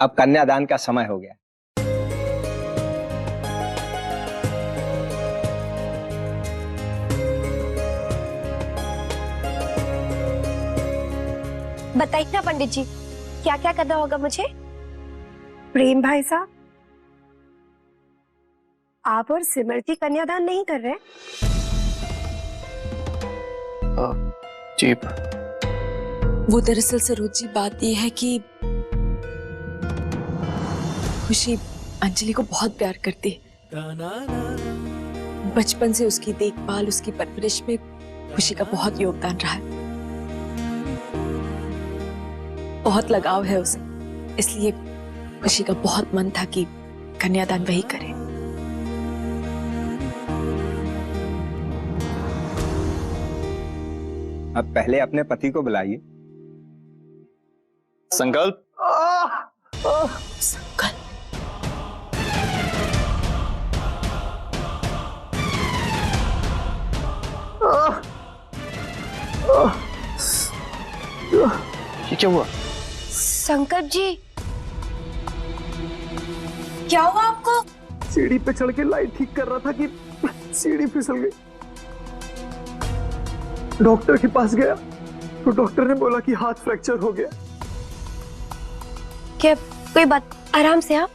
अब कन्यादान का समय हो गया। बताइए ना पंडित जी, क्या क्या करना होगा मुझे? प्रेम भाई साहब, आप और सिमरती कन्यादान नहीं कर रहे? जी वो दरअसल सरोज जी बात यह है कि खुशी अंजलि को बहुत प्यार करती है। बचपन से उसकी देखभाल, उसकी परवरिश में खुशी का बहुत योगदान रहा है। बहुत लगाव है उसे, इसलिए खुशी का बहुत मन था कि कन्यादान वही करे। अब पहले अपने पति को बुलाइए। संकल्प। संकल्प। ये क्या हुआ? संकल्प जी, क्या हुआ आपको? सीढ़ी पे चढ़ के लाइट ठीक कर रहा था कि सीढ़ी फिसल गई। डॉक्टर के पास गया तो डॉक्टर ने बोला कि हाथ फ्रैक्चर हो गया। क्या कोई बात, आराम से आप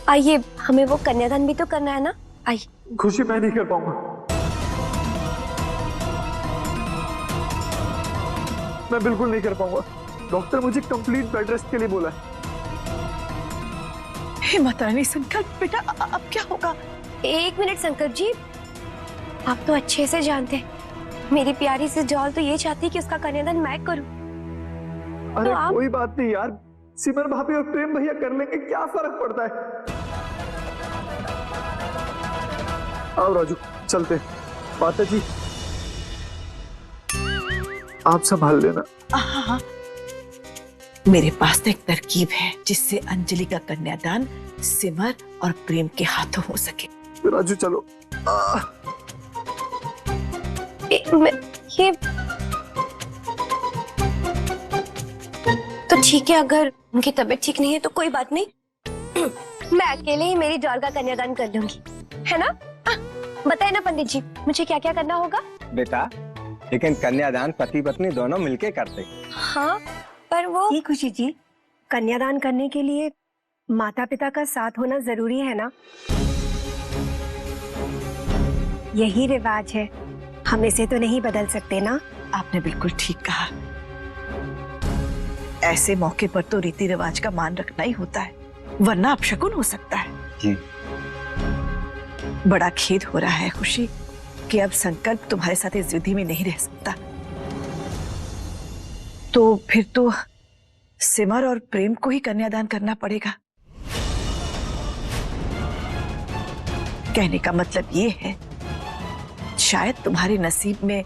आइए, हमें वो कन्यादान भी तो करना है ना, आइए। खुशी मैं नहीं कर पाऊंगा, मैं बिल्कुल नहीं कर पाऊंगा। डॉक्टर मुझे कंप्लीट बेड रेस्ट के लिए बोला है। हे माता रानी, संकल्प बेटा अब क्या होगा? एक मिनट संकल्प जी, आप तो अच्छे से जानते हैं मेरी प्यारी सी डॉल तो ये चाहती है कि उसका कन्यादान मैं करूं। अरे तो कोई बात नहीं यार, सिमर भाभी और प्रेम भैया कर लेंगे, क्या फर्क पड़ता है। आओ राजू चलते हैं। माता जी आप संभाल लेना। हाँ, मेरे पास एक तरकीब है जिससे अंजलि का कन्यादान सिमर और प्रेम के हाथों हो सके। राजू चलो। ये तो ठीक है, अगर उनकी तबीयत ठीक नहीं है तो कोई बात नहीं, मैं अकेले ही मेरी डॉल का कन्यादान कर लूंगी, है ना? बताए ना पंडित जी, मुझे क्या क्या करना होगा? बेटा, लेकिन कन्यादान पति पत्नी दोनों मिलके करते। हाँ, पर वो ये खुशी जी, कन्यादान करने के लिए माता पिता का साथ होना जरूरी है ना? यही रिवाज है, हम इसे तो नहीं बदल सकते ना। आपने बिल्कुल ठीक कहा, ऐसे मौके पर तो रीति रिवाज का मान रखना ही होता है, वरना अपशकुन हो सकता है। जी। बड़ा खेद हो रहा है खुशी कि अब संकल्प तुम्हारे साथ इस विधि में नहीं रह सकता। तो फिर तो सिमर और प्रेम को ही कन्यादान करना पड़ेगा। कहने का मतलब ये है, शायद तुम्हारे नसीब में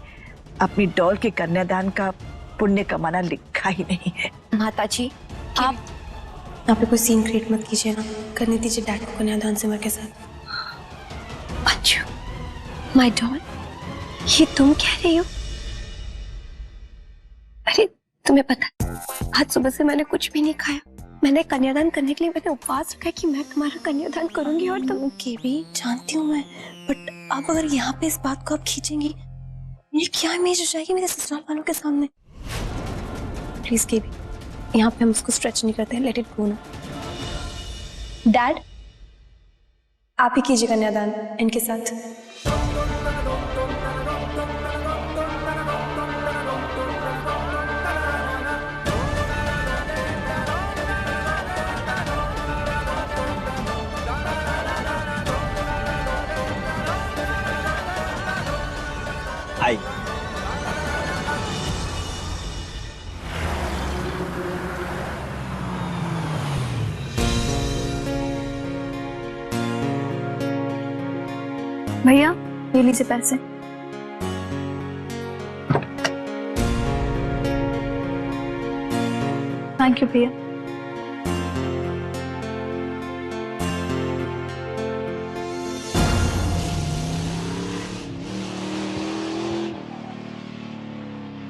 अपनी डॉल के कन्यादान का पुण्य कमाना लिखा ही नहीं है। माता जी, आप यहाँ पे कोई सीन क्रिएट मत कीजिए ना, करने दीजिए डैड को कन्यादान सिमर के साथ। अच्छा माय डॉल, ये तुम कह रही हो? अरे तुम्हें पता है, आज सुबह से मैंने कुछ भी नहीं खाया। मैंने कन्यादान करने के लिए मैंने उपवास रखा है कि मैं तुम्हारा कन्यादान करूंगी, और तुम ओके भी जानती हूँ मैं, बट अब अगर यहाँ पे इस बात को आप खींचेंगी, ये क्या इमेज हो जाएगी मेरे ससुराल वालों के सामने। प्लीज के भी यहाँ पे हम उसको स्ट्रेच नहीं करते हैं, लेट इट गो ना। डैड आप ही कीजिए कन्यादान इनके साथ। आई। भैया ये लीजिए पैसे। थैंक यू भैया।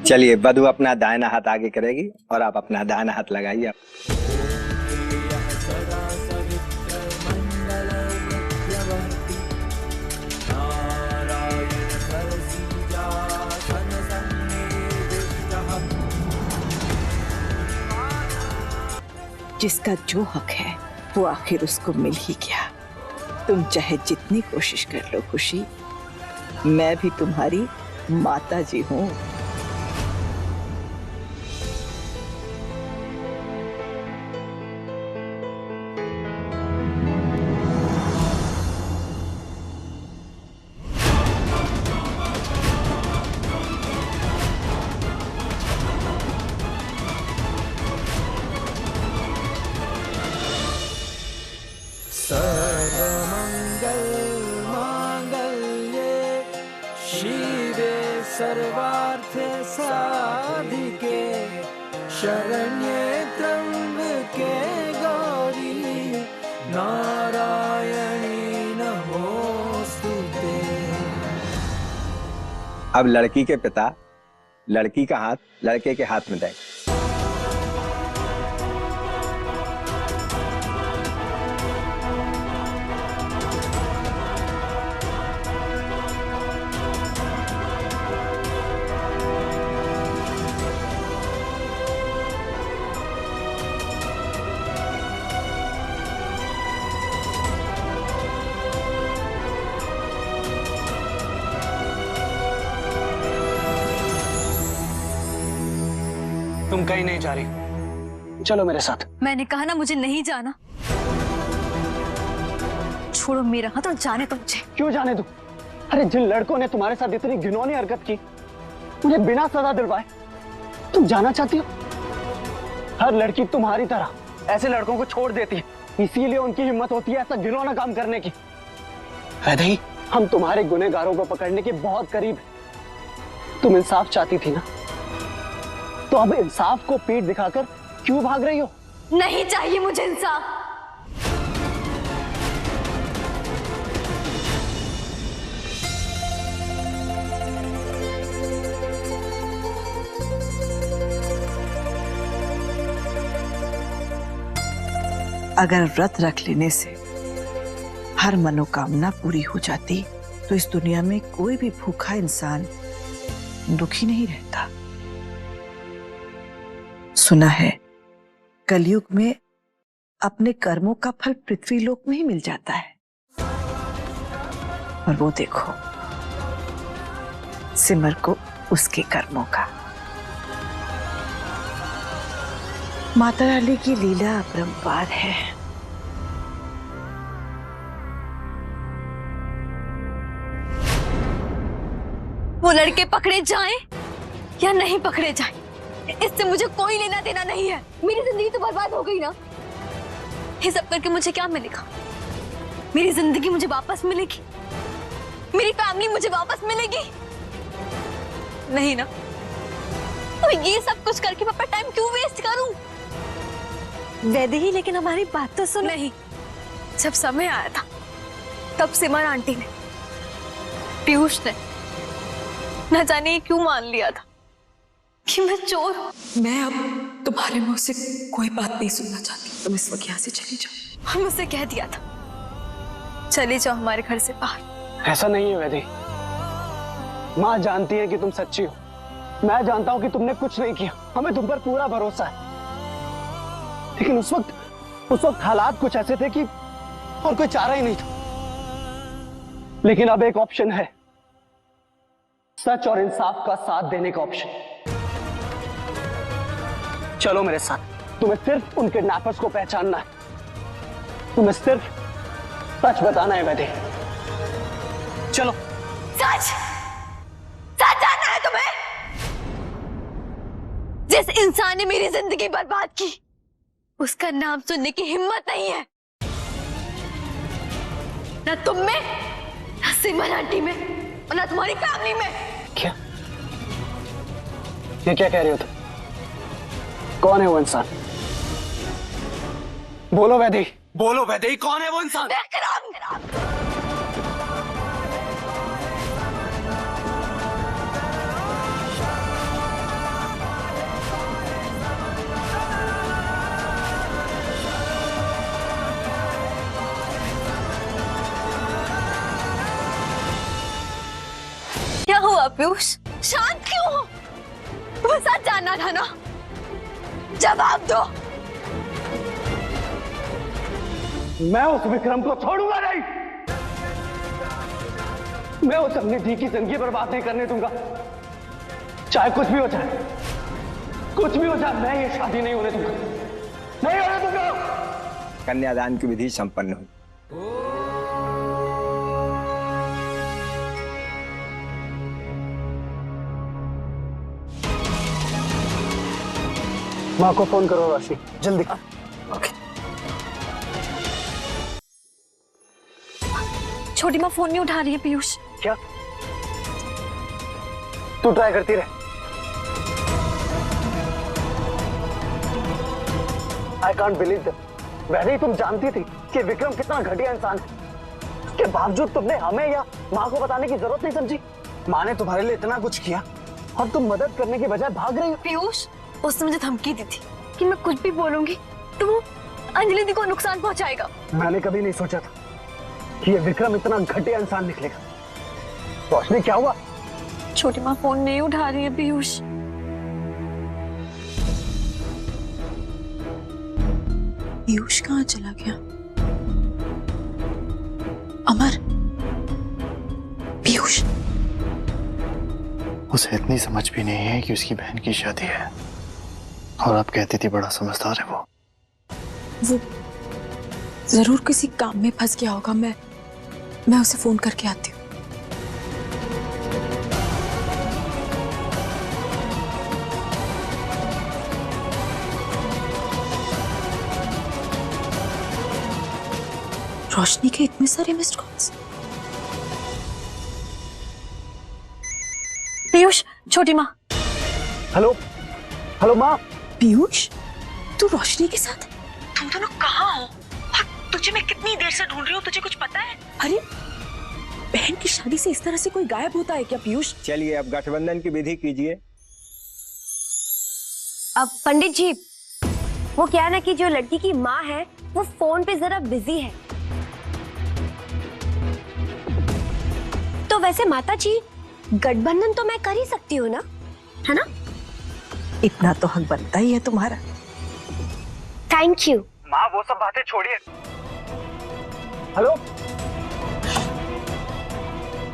चलिए, वधू अपना दाहिना हाथ आगे करेगी और आप अपना दाहिना हाथ लगाइए। जिसका जो हक है वो आखिर उसको मिल ही गया। तुम चाहे जितनी कोशिश कर लो खुशी, मैं भी तुम्हारी माता जी हूँ। सर्वार्थ साधिके शरण्ये त्र्यंबके गौरी नारायणी नमोस्तुते। अब लड़की के पिता लड़की का हाथ लड़के के हाथ में दें। तुम कहीं नहीं जा रही, चलो मेरे साथ। मैंने कहा ना मुझे नहीं जाना। छोड़ो मेरा हाथ और जाने दो मुझे। क्यों जाने दो? अरे जिन लड़कों ने तुम्हारे साथ इतनी घिनौनी हरकत की, मुझे बिना सजा दिलवाए तुम जाना चाहती हो? हर लड़की तुम्हारी तरह ऐसे लड़कों को छोड़ देती है, इसीलिए उनकी हिम्मत होती है ऐसा घिनौना काम करने की। वैदेही, हम तुम्हारे गुनहगारों को पकड़ने के बहुत करीब हैं। तुम इंसाफ चाहती थी ना, तो अब इंसाफ को पीठ दिखाकर क्यों भाग रही हो? नहीं चाहिए मुझे इंसाफ। अगर व्रत रख लेने से हर मनोकामना पूरी हो जाती तो इस दुनिया में कोई भी भूखा इंसान दुखी नहीं रहता। सुना है कलयुग में अपने कर्मों का फल पृथ्वी लोक में ही मिल जाता है, और वो देखो सिमर को उसके कर्मों का। माता रानी की लीला अपरंपार है। वो लड़के पकड़े जाएं या नहीं पकड़े जाएं, इससे मुझे कोई लेना देना नहीं है। मेरी जिंदगी तो बर्बाद हो गई ना। ये सब करके मुझे क्या मिलेगा? मेरी जिंदगी मुझे वापस मिलेगी? मेरी फैमिली मुझे वापस मिलेगी? नहीं ना। तो ये सब कुछ करके मैं अपना टाइम क्यों वेस्ट करूं? वैदेही, लेकिन हमारी बात तो सुन। नहीं, जब समय आया था तब सिमर आंटी ने, पीयूष ने न जाने क्यों मान लिया था कि मैं चोर हूं। मैं अब तुम्हारे मुंह से कोई बात नहीं सुनना चाहती। तुम इस वक्त यहाँ से चली जाओ। हम उसे कह दिया था चले जाओ हमारे घर से बाहर। ऐसा नहीं है वैदेही, माँ जानती है कि तुम सच्ची हो। मैं जानता हूं कि तुमने कुछ नहीं किया, हमें तुम पर पूरा भरोसा है। लेकिन उस वक्त हालात कुछ ऐसे थे कि और कोई चारा ही नहीं था। लेकिन अब एक ऑप्शन है, सच और इंसाफ का साथ देने का ऑप्शन। चलो मेरे साथ। तुम्हें सिर्फ उन किडनैपर्स को पहचानना है, तुम्हें सिर्फ सच बताना है वैदेही। चलो। सच जानना है तुम्हें? जिस इंसान ने मेरी जिंदगी बर्बाद की, उसका नाम सुनने की हिम्मत नहीं है, ना तुम में, ना सिमर आंटी में, और ना तुम्हारी फैमिली में। क्या ये क्या कह रही हो तुम? कौन है वो इंसान? बोलो वैदेही, बोलो वैदेही, कौन है वो इंसान? क्या हुआ पीयूष? शांत क्यों हो? तुम्हें सच जानना था ना? जवाब दो। मैं उस विक्रम को छोड़ूंगा नहीं। मैं उस अपनी धी की जिंदगी बर्बाद नहीं करने दूंगा, चाहे कुछ भी हो जाए, कुछ भी हो जाए। मैं ये शादी नहीं होने दूंगा, नहीं होने दूंगा। कन्यादान की विधि संपन्न हुई। माँ को फोन करो राशि, जल्दी। छोटी माँ फोन नहीं उठा रही है पीयूष। क्या? तू ट्राई करती रहे। I can't believe that. पहले ही तुम जानती थी कि विक्रम कितना घटिया इंसान है, के बावजूद तुमने हमें या माँ को बताने की जरूरत नहीं समझी। माँ ने तुम्हारे लिए इतना कुछ किया और तुम मदद करने के बजाय भाग रही हो। पीयूष, उसने मुझे धमकी दी थी कि मैं कुछ भी बोलूंगी तो वो अंजलि दी को नुकसान पहुंचाएगा। मैंने कभी नहीं सोचा था कि ये विक्रम इतना घटिया इंसान निकलेगा। रोशनी, क्या हुआ? छोटी माँ फोन नहीं उठा रही है पीयूष। पीयूष कहाँ चला गया? अमर, पीयूष। उसे इतनी समझ भी नहीं है कि उसकी बहन की शादी है, और अब कहती थी बड़ा समझदार है वो जरूर किसी काम में फंस गया होगा। मैं उसे फोन करके आती हूँ। रोशनी के इतने सारे मिस्ड कॉल्स। पीयूष, छोटी माँ। हेलो, हेलो माँ। पीयूष, तू रोशनी के साथ? तुम दोनों कहाँ हो? और तुझे मैं कितनी देर से ढूंढ रही हूँ, तुझे कुछ पता है? अरे, बहन की शादी से इस तरह से कोई गायब होता है क्या पीयूष? चलिए अब गठबंधन की विधि कीजिए। अब पंडित जी, वो क्या है ना कि जो लड़की की माँ है वो फोन पे जरा बिजी है। तो वैसे माता जी, गठबंधन तो मैं कर ही सकती हूँ ना, है ना? इतना तो हक बनता ही है तुम्हारा। Thank you. माँ, वो सब बातें छोड़िए। हेलो,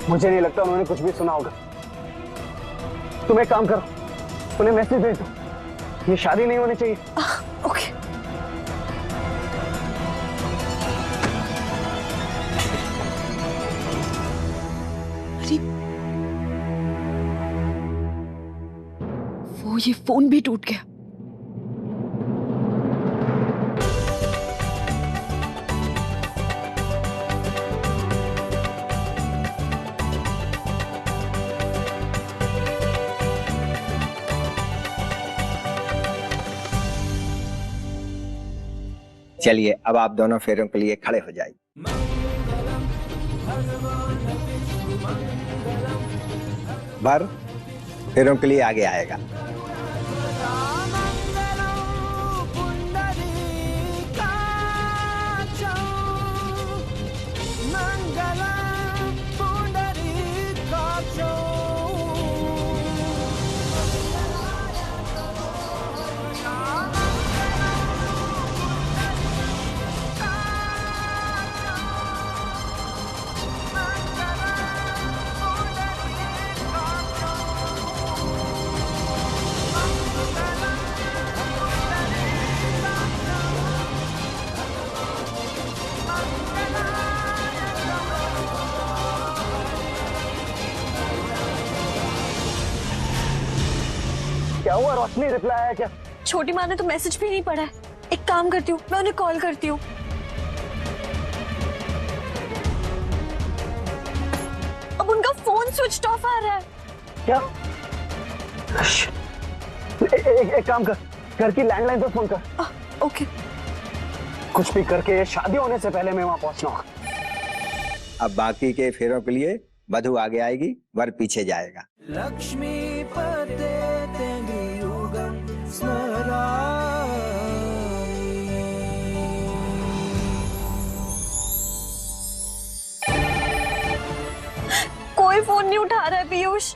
मुझे नहीं लगता उन्होंने कुछ भी सुना होगा। तुम एक काम करो, उन्हें मैसेज भेज दो, ये शादी नहीं होनी चाहिए। ओके। अरे, वो ये फोन भी टूट गया। चलिए अब आप दोनों फेरों के लिए खड़े हो जाइए। वर फेरों के लिए आगे आएगा। क्या हुआ रोशनी, रिप्लाई आया क्या? छोटी माँ ने तो मैसेज भी नहीं पढ़ा है। एक काम करती हूँ, मैं उन्हें कॉल करती हूँ। अब उनका फोन स्विच ऑफ आ रहा है। क्या? एक काम कर, घर की लैंडलाइन पर फोन कर। ओके। कुछ भी करके शादी होने से पहले मैं वहां पहुंचना होगा। अब बाकी के फेरों के लिए वधु आगे आएगी, वर पीछे जाएगा। लक्ष्मी पते युगम कोई फोन नहीं उठा रहा है पीयूष।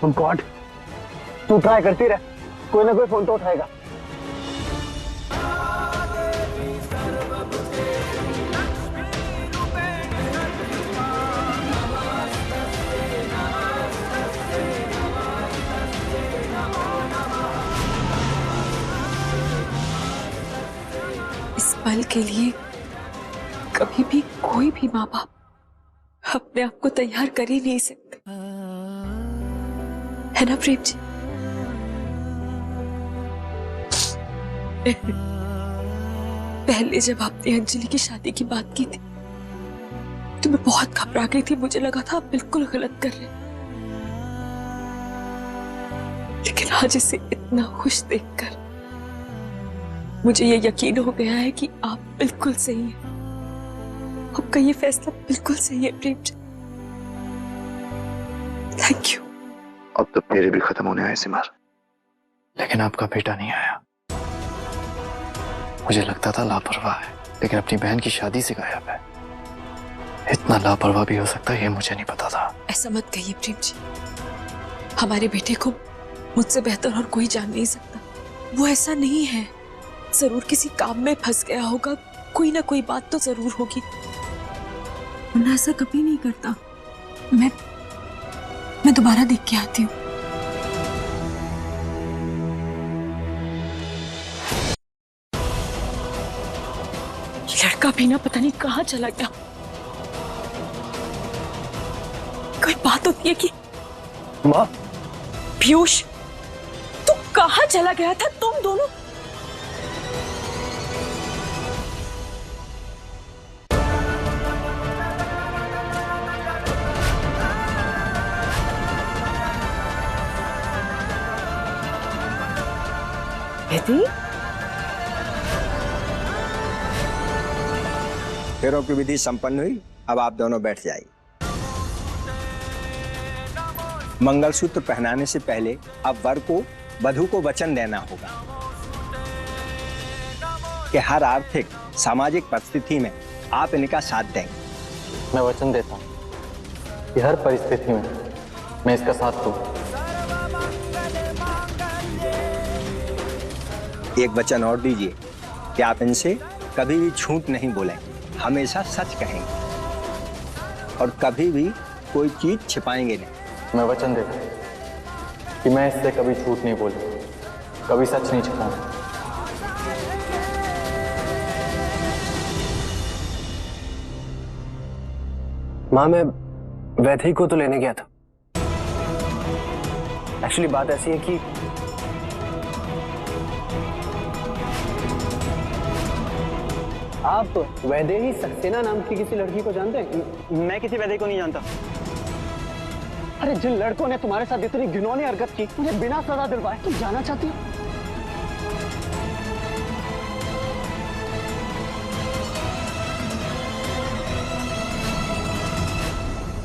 तुम गॉड, तू ट्राई करती रह, कोई ना कोई फोन तो उठाएगा। पल के लिए कभी भी कोई भी माँ बाप अपने आप को तैयार कर ही नहीं सकते, है ना प्रेम जी? पहले जब आपने अंजलि की शादी की बात की थी तो मैं बहुत घबरा गई थी, मुझे लगा था आप बिल्कुल गलत कर रहे हैं। लेकिन आज इसे इतना खुश देखकर मुझे ये यकीन हो गया है कि आप बिल्कुल सही हैं। आपका ये फैसला बिल्कुल सही है प्रेम जी। Thank you. अब तो मेरे भी खत्म होने आए सिमर, लेकिन आपका बेटा नहीं आया। मुझे लगता था लापरवाह है, लेकिन अपनी बहन की शादी से गायब है। इतना लापरवाह भी हो सकता है ये मुझे नहीं पता था। ऐसा मत कहिए प्रेम जी, हमारे बेटे को मुझसे बेहतर और कोई जान नहीं सकता। वो ऐसा नहीं है, जरूर किसी काम में फंस गया होगा, कोई ना कोई बात तो जरूर होगी, वरना ऐसा कभी नहीं करता। मैं दोबारा देख के आती हूँ। लड़का भी ना पता नहीं कहाँ चला गया। कोई बात होती है कि माँ, पीयूष तू कहाँ चला गया था? तुम दोनों फेरों की विधि संपन्न हुई। अब आप दोनों बैठ जाइए। मंगलसूत्र पहनाने से पहले अब वर को वधू को वचन देना होगा कि हर आर्थिक सामाजिक परिस्थिति में आप इनका साथ देंगे। मैं वचन देता हूँ कि हर परिस्थिति में मैं इसका साथ दूं। एक वचन और दीजिए कि आप इनसे कभी भी झूठ नहीं बोलेंगे, हमेशा सच कहेंगे और कभी भी कोई चीज छिपाएंगे नहीं। मैं वचन देता हूँ कि मैं इससे कभी झूठ नहीं बोलूंगा, कभी सच नहीं छिपाऊंगा। माँ, मैं वैदेही को तो लेने गया था। एक्चुअली बात ऐसी है कि आप वैदेही सक्सेना नाम की किसी लड़की को जानते हैं? मैं किसी वैदेही को नहीं जानता। अरे जिन लड़कों ने तुम्हारे साथ इतनी घिनौनी हरकत की, मुझे बिना सजा दिलवाए, तुम जाना चाहती हो?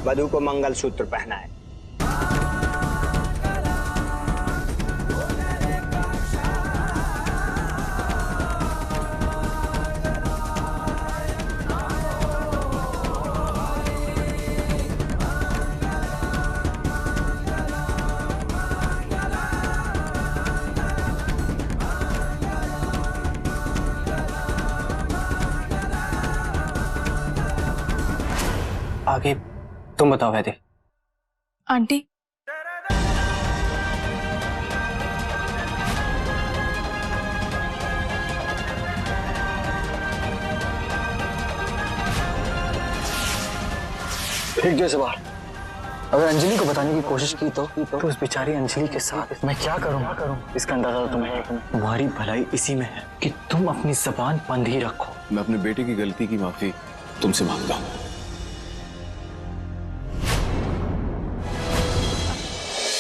वधू को मंगलसूत्र पहनाए। आगे तुम बताओ वैदेही। आंटी, फेंक दो इसे बाहर। अगर अंजलि को बताने की कोशिश की तो उस बेचारी अंजलि के साथ मैं क्या करूं? इसका अंदाजा तुम्हें है। तुम्हारी भलाई इसी में है कि तुम अपनी जबान बंद ही रखो। मैं अपने बेटे की गलती की माफी तुमसे मांगता हूँ।